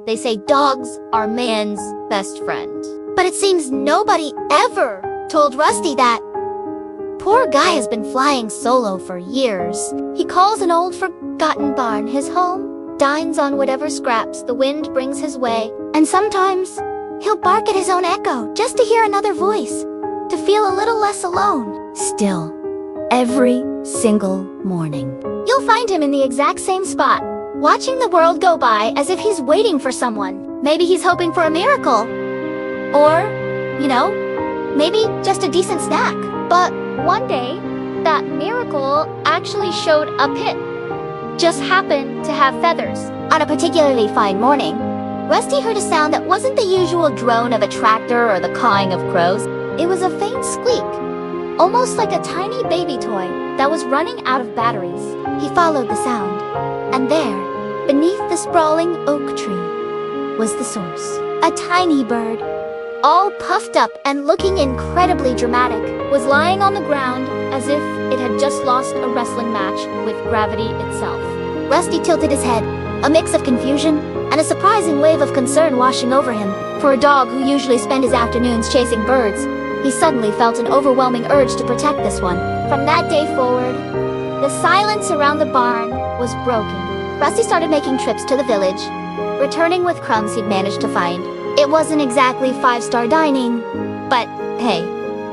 They say dogs are man's best friend. But it seems nobody ever told Rusty that. Poor guy has been flying solo for years. He calls an old forgotten barn his home, dines on whatever scraps the wind brings his way, and sometimes he'll bark at his own echo just to hear another voice, to feel a little less alone. Still, every single morning, you'll find him in the exact same spot, watching the world go by as if he's waiting for someone. Maybe he's hoping for a miracle. Or, maybe just a decent snack. But one day, that miracle actually showed a pit. Just happened to have feathers. On a particularly fine morning, Rusty heard a sound that wasn't the usual drone of a tractor or the cawing of crows. It was a faint squeak, almost like a tiny baby toy that was running out of batteries. He followed the sound, and there, beneath the sprawling oak tree, was the source. A tiny bird, all puffed up and looking incredibly dramatic, was lying on the ground as if it had just lost a wrestling match with gravity itself. Rusty tilted his head, a mix of confusion and a surprising wave of concern washing over him. For a dog who usually spent his afternoons chasing birds, he suddenly felt an overwhelming urge to protect this one. From that day forward, the silence around the barn was broken. Rusty started making trips to the village, returning with crumbs he'd managed to find. It wasn't exactly five-star dining, but hey,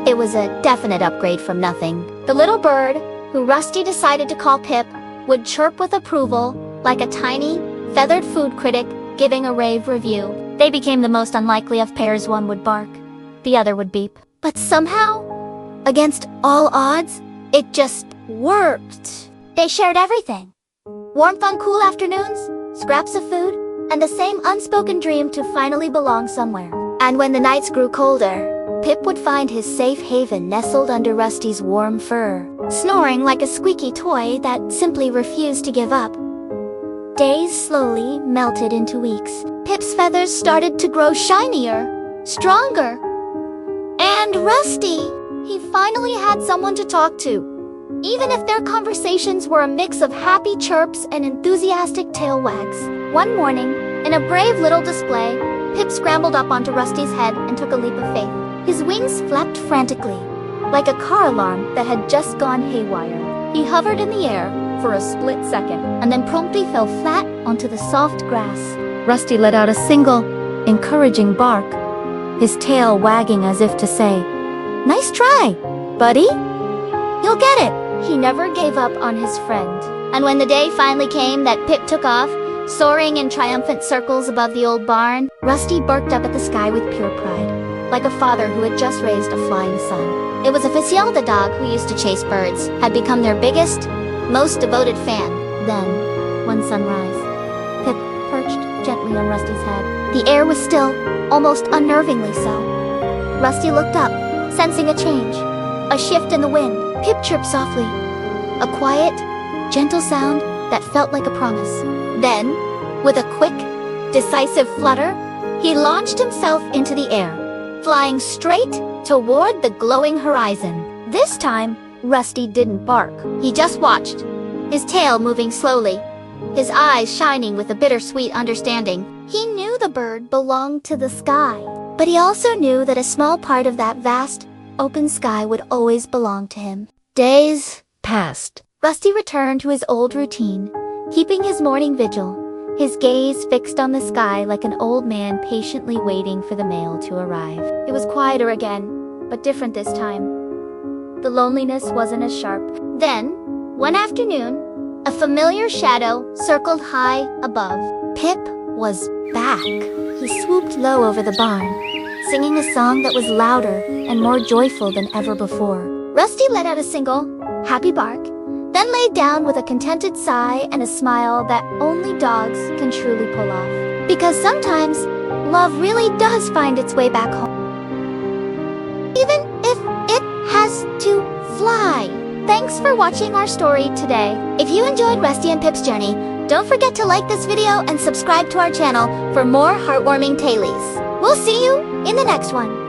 it was a definite upgrade from nothing. The little bird, who Rusty decided to call Pip, would chirp with approval, like a tiny, feathered food critic giving a rave review. They became the most unlikely of pairs. One would bark, the other would beep. But somehow, against all odds, it just worked. They shared everything. Warmth on cool afternoons, scraps of food, and the same unspoken dream to finally belong somewhere. And when the nights grew colder, Pip would find his safe haven nestled under Rusty's warm fur, snoring like a squeaky toy that simply refused to give up. Days slowly melted into weeks. Pip's feathers started to grow shinier, stronger. And Rusty, he finally had someone to talk to, even if their conversations were a mix of happy chirps and enthusiastic tail wags. One morning, in a brave little display, Pip scrambled up onto Rusty's head and took a leap of faith. His wings flapped frantically, like a car alarm that had just gone haywire. He hovered in the air for a split second, and then promptly fell flat onto the soft grass. Rusty let out a single, encouraging bark, his tail wagging as if to say, "Nice try, buddy. You'll get it." He never gave up on his friend. And when the day finally came that Pip took off, soaring in triumphant circles above the old barn, Rusty barked up at the sky with pure pride, like a father who had just raised a flying son. It was official. The dog who used to chase birds had become their biggest, most devoted fan. Then, one sunrise, Pip perched gently on Rusty's head. The air was still, almost unnervingly so. Rusty looked up, sensing a change, a shift in the wind. Pip chirped softly, a quiet, gentle sound that felt like a promise. Then, with a quick, decisive flutter, he launched himself into the air, flying straight toward the glowing horizon. This time, Rusty didn't bark. He just watched, his tail moving slowly, his eyes shining with a bittersweet understanding. He knew the bird belonged to the sky, but he also knew that a small part of that vast, open sky would always belong to him. Days passed. Rusty returned to his old routine, keeping his morning vigil, his gaze fixed on the sky like an old man patiently waiting for the mail to arrive. It was quieter again, but different this time. The loneliness wasn't as sharp. Then, one afternoon, a familiar shadow circled high above. Pip was back. He swooped low over the barn, singing a song that was louder and more joyful than ever before. Rusty let out a single, happy bark, then laid down with a contented sigh and a smile that only dogs can truly pull off. Because sometimes, love really does find its way back home, even if it has to fly. Thanks for watching our story today. If you enjoyed Rusty and Pip's journey, don't forget to like this video and subscribe to our channel for more heartwarming tailies. We'll see you in the next one.